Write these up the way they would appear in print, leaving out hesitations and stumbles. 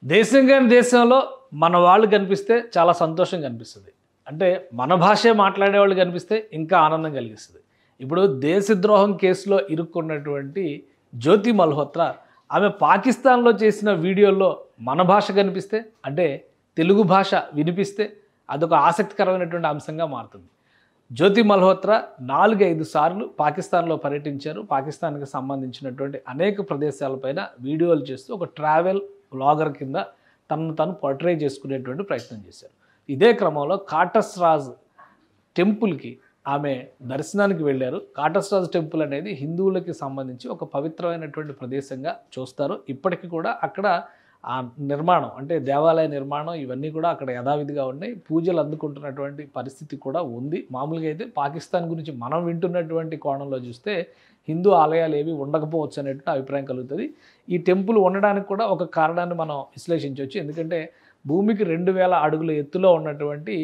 దేశంలో మన వాళ్ళు కనిపిస్తే చాలా సంతోషంగా అనిపిస్తుంది. అంటే మన భాషే మాట్లాడేవాళ్ళు కనిపిస్తే ఇంకా ఆనందం కలిగిస్తుంది. ఇప్పుడు దేశద్రోహం కేసులో ఇరుక్కున్నటువంటి జ్యోతి మల్హోత్రా ఆమె పాకిస్తాన్లో చేసిన వీడియోల్లో మన భాష కనిపిస్తే అంటే తెలుగు భాష వినిపిస్తే అదొక ఆసక్తికరమైనటువంటి అంశంగా మారుతుంది. జ్యోతి మల్హోత్రా 4-5 సార్లు పాకిస్తాన్లో పర్యటించారు. పాకిస్తాన్కి సంబంధించినటువంటి అనేక ప్రదేశాలపైన వీడియోలు చేస్తూ ఒక ట్రావెల్ వ్లాగర్ కింద తనను తను పోర్ట్రే చేసుకునేటువంటి ప్రయత్నం చేశారు. ఇదే క్రమంలో కాటస్ రాజ్ టెంపుల్కి ఆమె దర్శనానికి వెళ్ళారు. కాటస్ రాజ్ టెంపుల్ అనేది హిందువులకి సంబంధించి ఒక పవిత్రమైనటువంటి ప్రదేశంగా చూస్తారు. ఇప్పటికీ కూడా అక్కడ ఆ నిర్మాణం అంటే దేవాలయ నిర్మాణం ఇవన్నీ కూడా అక్కడ యథావిధిగా ఉన్నాయి. పూజలు అందుకుంటున్నటువంటి పరిస్థితి కూడా ఉంది. మామూలుగా అయితే పాకిస్తాన్ గురించి మనం వింటున్నటువంటి కోణంలో చూస్తే హిందూ ఆలయాలు ఏవి ఉండకపోవచ్చు అనేటువంటి అభిప్రాయం కలుగుతుంది. ఈ టెంపుల్ ఉండడానికి కూడా ఒక కారణాన్ని మనం విశ్లేషించవచ్చు. ఎందుకంటే భూమికి 2000 అడుగుల ఎత్తులో ఉన్నటువంటి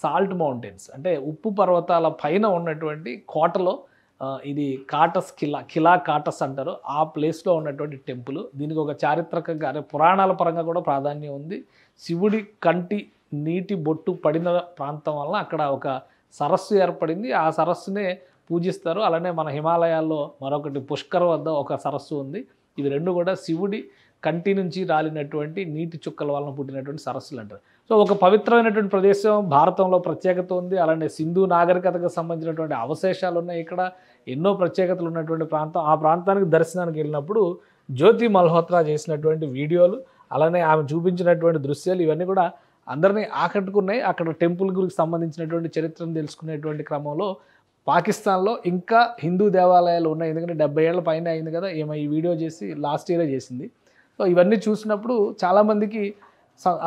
సాల్ట్ మౌంటైన్స్ అంటే ఉప్పు పర్వతాల పైన ఉన్నటువంటి కోటలో ఇది కాటస్ కిలా కాటస్ అంటారు. ఆ ప్లేస్లో ఉన్నటువంటి టెంపుల్. దీనికి ఒక చారిత్రకంగా అంటే పురాణాల పరంగా కూడా ప్రాధాన్యం ఉంది. శివుడి కంటి నీటి బొట్టు పడిన ప్రాంతం వల్ల అక్కడ ఒక సరస్సు ఏర్పడింది. ఆ సరస్సునే పూజిస్తారు. అలానే మన హిమాలయాల్లో మరొకటి పుష్కర్ వద్ద ఒక సరస్సు ఉంది. ఇవి రెండు కూడా శివుడి కంటి నుంచి రాలినటువంటి నీటి చుక్కల వలన పుట్టినటువంటి సరస్సులు అంటారు. సో ఒక పవిత్రమైనటువంటి ప్రదేశం భారతంలో ప్రత్యేకత ఉంది. అలానే సింధు నాగరికతకు సంబంధించినటువంటి అవశేషాలు ఉన్నాయి. ఇక్కడ ఎన్నో ప్రత్యేకతలు ఉన్నటువంటి ప్రాంతం. ఆ ప్రాంతానికి దర్శనానికి వెళ్ళినప్పుడు జ్యోతి మల్హోత్రా చేసినటువంటి వీడియోలు అలానే ఆమె చూపించినటువంటి దృశ్యాలు ఇవన్నీ కూడా అందరినీ ఆకట్టుకున్నాయి. అక్కడ టెంపుల్ గురికి సంబంధించినటువంటి చరిత్రను తెలుసుకునేటువంటి క్రమంలో పాకిస్తాన్లో ఇంకా హిందూ దేవాలయాలు ఉన్నాయి. ఎందుకంటే 70 ఏళ్ల పైన అయింది కదా ఈ వీడియో చేసి లాస్ట్ ఇయరే చేసింది. సో ఇవన్నీ చూసినప్పుడు చాలామందికి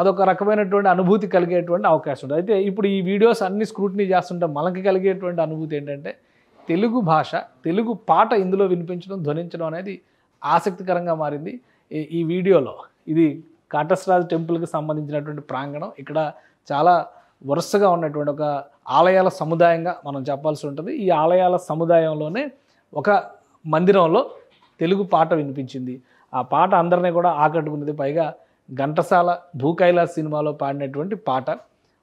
అదొక రకమైనటువంటి అనుభూతి కలిగేటువంటి అవకాశం ఉంటుంది. అయితే ఇప్పుడు ఈ వీడియోస్ అన్ని స్క్రూటినీ చేస్తుంటే మనకి కలిగేటువంటి అనుభూతి ఏంటంటే తెలుగు భాష తెలుగు పాట ఇందులో వినిపించడం ధ్వనించడం అనేది ఆసక్తికరంగా మారింది. ఈ వీడియోలో ఇది కాటస్ రాజ్ టెంపుల్కి సంబంధించినటువంటి ప్రాంగణం. ఇక్కడ చాలా వరుసగా ఉన్నటువంటి ఒక ఆలయాల సముదాయంగా మనం చెప్పాల్సి ఉంటుంది. ఈ ఆలయాల సముదాయంలోనే ఒక మందిరంలో తెలుగు పాట వినిపించింది. ఆ పాట అందరినీ కూడా ఆకట్టుకున్నది. పైగా ఘంటసాల భూకైలాస్ సినిమాలో పాడినటువంటి పాట.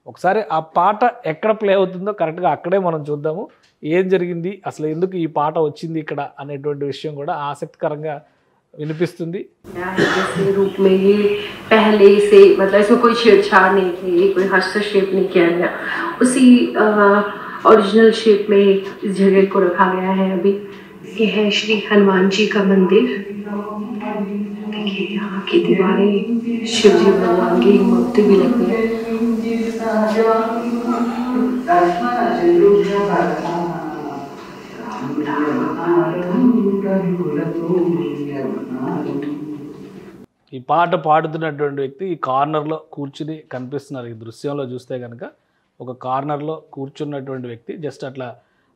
ఒకసారి ఆ పాట ఎక్కడ ప్లే అవుతుందో కరెక్ట్గా అక్కడే మనం చూద్దాము. ఏం జరిగింది అసలు ఎందుకు ఈ పాట వచ్చింది ఇక్కడ అనేటువంటి విషయం కూడా ఆసక్తికరంగా వినిపిస్తుంది. रूप में ये पहले से मतलब इसमें कोई छेड़छाड़ नहीं थी, कोई हस्तक्षेप नहीं किया गया, उसी ओरिजिनल शेप में इस जगह को रखा गया है। अभी ये है श्री हनुमान जी का मंदिर। देखिए यहाँ की दीवारें शिव जी भगवान की मूर्ति भी लगी है। ఈ పాట పాడుతున్నటువంటి వ్యక్తి ఈ కార్నర్లో కూర్చుని కనిపిస్తున్నారు. ఈ దృశ్యంలో చూస్తే కనుక ఒక కార్నర్లో కూర్చున్నటువంటి వ్యక్తి జస్ట్ అట్లా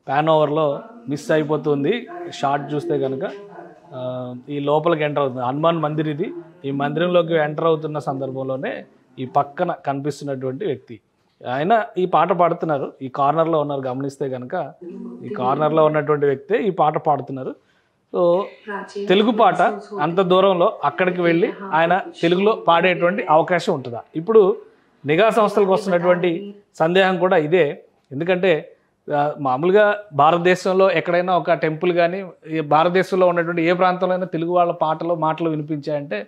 ప్యాన్ ఓవర్లో మిస్ అయిపోతుంది. షార్ట్ చూస్తే కనుక ఈ లోపలికి ఎంటర్ అవుతుంది. హనుమాన్ మందిర్ ఇది. ఈ మందిరంలోకి ఎంటర్ అవుతున్న సందర్భంలోనే ఈ పక్కన కనిపిస్తున్నటువంటి వ్యక్తి ఆయన ఈ పాట పాడుతున్నారు. ఈ కార్నర్లో ఉన్నారు. గమనిస్తే కనుక ఈ కార్నర్లో ఉన్నటువంటి వ్యక్తే ఈ పాట పాడుతున్నారు. సో తెలుగు పాట అంత దూరంలో అక్కడికి వెళ్ళి ఆయన తెలుగులో పాడేటువంటి అవకాశం ఉంటుందా? ఇప్పుడు నిఘా సంస్థలకు వస్తున్నటువంటి సందేహం కూడా ఇదే. ఎందుకంటే మామూలుగా భారతదేశంలో ఎక్కడైనా ఒక టెంపుల్ కానీ భారతదేశంలో ఉన్నటువంటి ఏ ప్రాంతంలో అయినా తెలుగు వాళ్ళ మాటలు వినిపించాయంటే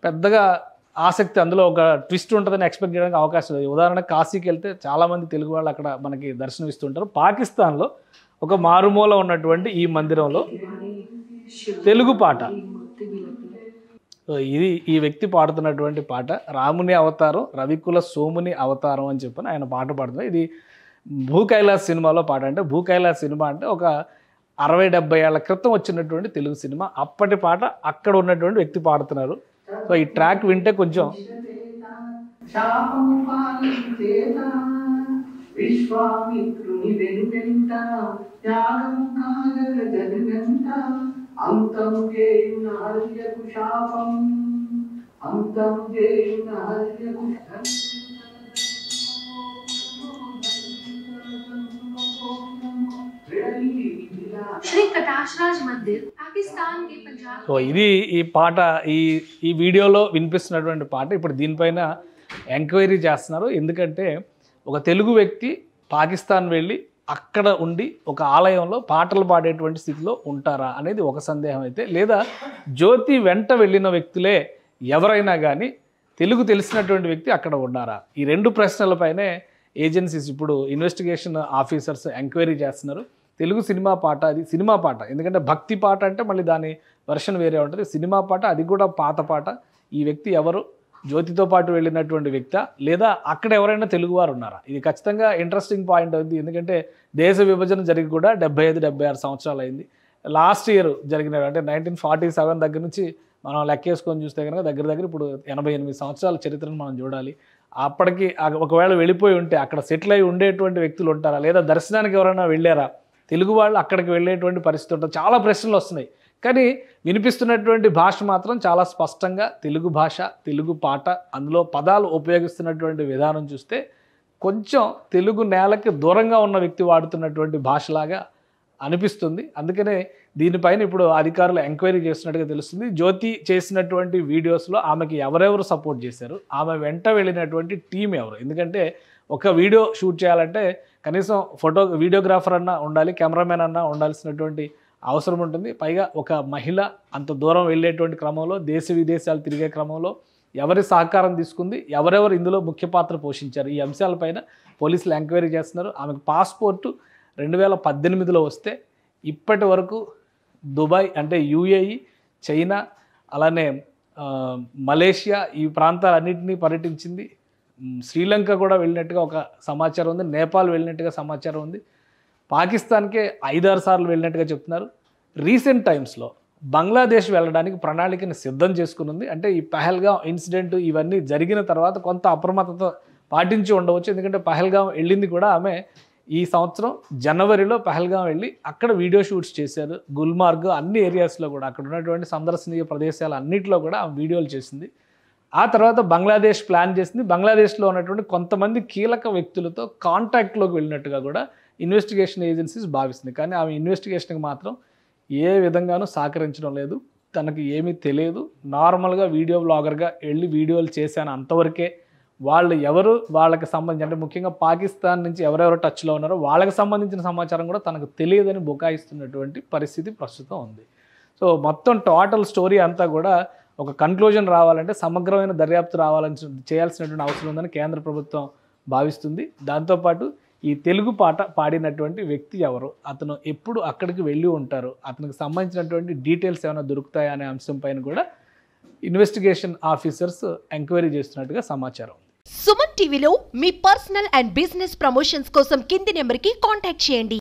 పెద్దగా ఆసక్తి అందులో ఒక ట్విస్ట్ ఉంటుందని ఎక్స్పెక్ట్ చేయడానికి అవకాశం లేదు. ఉదాహరణకు కాశీకి వెళ్తే చాలామంది తెలుగు వాళ్ళు అక్కడ మనకి దర్శనమిస్తుంటారు. పాకిస్తాన్లో ఒక మారుమూల ఉన్నటువంటి ఈ మందిరంలో తెలుగు పాట ఇది ఈ వ్యక్తి పాడుతున్నటువంటి పాట రాముని అవతారం రవికుల సోముని అవతారం అని చెప్పని ఆయన పాట పాడుతున్నారు. ఇది భూకైలాస్ సినిమాలో పాట. అంటే భూకైలాస్ సినిమా అంటే ఒక 60-70 ఏళ్ల క్రితం వచ్చినటువంటి తెలుగు సినిమా. అప్పటి పాట అక్కడ ఉన్నటువంటి వ్యక్తి పాడుతున్నారు. సో ఈ ట్రాక్ వింటే కొంచెం విశ్వామిత్రుని వెనువెంట త్యాగము కాగల జగనంత అంతము చేయున హర్యకు శాపం అంతము చేయున హర్యకు श्री कटाशराज मंदिर पाकिस्तान के पंजाब సో ఇది ఈ పాట ఈ వీడియోలో వినిపిస్తున్నటువంటి పాట. ఇప్పుడు దీనిపైన ఎంక్వైరీ చేస్తున్నారు. ఎందుకంటే ఒక తెలుగు వ్యక్తి పాకిస్తాన్ వెళ్ళి అక్కడ ఉండి ఒక ఆలయంలో పాటలు పాడేటువంటి స్థితిలో ఉంటారా అనేది ఒక సందేహం అయితే, లేదా జ్యోతి వెంట వెళ్ళిన వ్యక్తులే ఎవరైనా కానీ తెలుగు తెలిసినటువంటి వ్యక్తి అక్కడ ఉన్నారా? ఈ రెండు ప్రశ్నలపైనే ఏజెన్సీస్ ఇప్పుడు ఇన్వెస్టిగేషన్ ఆఫీసర్స్ ఎంక్వైరీ చేస్తున్నారు. తెలుగు సినిమా పాట, అది సినిమా పాట, ఎందుకంటే భక్తి పాట అంటే మళ్ళీ దాని వెర్షన్ వేరే ఉంటుంది. సినిమా పాట, అది కూడా పాత పాట. ఈ వ్యక్తి ఎవరు? జ్యోతితో పాటు వెళ్ళినటువంటి వ్యక్తి, లేదా అక్కడ ఎవరైనా తెలుగువారు ఉన్నారా? ఇది ఖచ్చితంగా ఇంట్రెస్టింగ్ పాయింట్ అవుతుంది. ఎందుకంటే దేశ విభజన జరిగి కూడా 75-76 సంవత్సరాలు అయింది. లాస్ట్ ఇయర్ జరిగిన అంటే 1947 దగ్గర నుంచి మనం లెక్కేసుకొని చూస్తే కనుక దగ్గర ఇప్పుడు 88 సంవత్సరాల చరిత్రను మనం చూడాలి. అప్పటికి ఒకవేళ వెళ్ళిపోయి ఉంటే అక్కడ సెటిల్ అయి ఉండేటువంటి వ్యక్తులు ఉంటారా, లేదా దర్శనానికి ఎవరైనా వెళ్ళారా, తెలుగు వాళ్ళు అక్కడికి వెళ్ళేటువంటి పరిస్థితి ఉంటుంది. చాలా ప్రశ్నలు వస్తున్నాయి. కానీ వినిపిస్తున్నటువంటి భాష మాత్రం చాలా స్పష్టంగా తెలుగు భాష, తెలుగు పాట. అందులో పదాలు ఉపయోగిస్తున్నటువంటి విధానం చూస్తే కొంచెం తెలుగు నేలకి దూరంగా ఉన్న వ్యక్తి వాడుతున్నటువంటి భాషలాగా అనిపిస్తుంది. అందుకనే దీనిపైన ఇప్పుడు అధికారులు ఎంక్వైరీ చేస్తున్నట్టుగా తెలుస్తుంది. జ్యోతి చేసినటువంటి వీడియోస్లో ఆమెకి ఎవరెవరు సపోర్ట్ చేశారు, ఆమె వెంట వెళ్ళినటువంటి టీం ఎవరు? ఎందుకంటే ఒక వీడియో షూట్ చేయాలంటే కనీసం వీడియోగ్రాఫర్ అన్నా ఉండాలి, కెమెరామెన్ అన్నా ఉండాల్సినటువంటి అవసరం ఉంటుంది. పైగా ఒక మహిళ అంత దూరం వెళ్ళేటువంటి క్రమంలో, దేశ విదేశాలు తిరిగే క్రమంలో ఎవరి సహకారం తీసుకుంది, ఎవరెవరు ఇందులో ముఖ్య పాత్ర పోషించారు, ఈ అంశాలపైన పోలీసులు ఎంక్వైరీ చేస్తున్నారు. ఆమెకు పాస్పోర్టు 2018లో వస్తే ఇప్పటి వరకు దుబాయ్ అంటే యుఏఈ, చైనా, అలానే మలేషియా ఈ ప్రాంతాలన్నింటినీ పర్యటించింది. శ్రీలంక కూడా వెళ్ళినట్టుగా ఒక సమాచారం ఉంది, నేపాల్ వెళ్ళినట్టుగా సమాచారం ఉంది, పాకిస్తాన్కే 5-6 సార్లు వెళ్ళినట్టుగా చెప్తున్నారు. రీసెంట్ టైమ్స్లో బంగ్లాదేశ్ వెళ్ళడానికి ప్రణాళికని సిద్ధం చేసుకుని. అంటే ఈ పహల్గాం ఇన్సిడెంట్ ఇవన్నీ జరిగిన తర్వాత కొంత అప్రమత్తత పాటించి ఉండవచ్చు. ఎందుకంటే పహల్గాం వెళ్ళింది కూడా ఆమె ఈ సంవత్సరం జనవరిలో పహల్గాం వెళ్ళి అక్కడ వీడియో షూట్స్ చేశారు. గుల్మార్గ్ అన్ని ఏరియాస్లో కూడా అక్కడ ఉన్నటువంటి సందర్శనీయ ప్రదేశాలు అన్నింటిలో కూడా ఆమె వీడియోలు చేసింది. ఆ తర్వాత బంగ్లాదేశ్ ప్లాన్ చేసింది. బంగ్లాదేశ్లో ఉన్నటువంటి కొంతమంది కీలక వ్యక్తులతో కాంటాక్ట్లోకి వెళ్ళినట్టుగా కూడా ఇన్వెస్టిగేషన్ ఏజెన్సీస్ భావిస్తుంది. కానీ ఆమె ఇన్వెస్టిగేషన్కి మాత్రం ఏ విధంగానూ సహకరించడం లేదు. తనకి ఏమీ తెలియదు. నార్మల్గా వీడియో బ్లాగర్గా వెళ్ళి వీడియోలు చేశాను అంతవరకే. వాళ్ళు ఎవరు, వాళ్ళకి సంబంధించి అంటే ముఖ్యంగా పాకిస్తాన్ నుంచి ఎవరెవరు టచ్లో ఉన్నారో వాళ్ళకి సంబంధించిన సమాచారం కూడా తనకు తెలియదని బుకాయిస్తున్నటువంటి పరిస్థితి ప్రస్తుతం ఉంది. సో మొత్తం టోటల్ స్టోరీ అంతా కూడా ఒక కన్క్లూజన్ రావాలంటే సమగ్రమైన దర్యాప్తు రావాలని చేయాల్సినటువంటి అవసరం ఉందని కేంద్ర ప్రభుత్వం భావిస్తుంది. దాంతోపాటు ఈ తెలుగు పాట పాడినటువంటి వ్యక్తి ఎవరు, అతను ఎప్పుడు అక్కడికి వెళ్ళి ఉంటారు, అతనికి సంబంధించినటువంటి డీటెయిల్స్ ఏమైనా దొరుకుతాయా అనే అంశం పైన కూడా ఇన్వెస్టిగేషన్ ఆఫీసర్స్ ఎంక్వైరీ చేస్తున్నట్టుగా సమాచారం. సుమన్ టీవీలో మీ పర్సనల్ అండ్ బిజినెస్ ప్రమోషన్స్ కోసం కింది నెంబర్కి కాంటాక్ట్ చేయండి.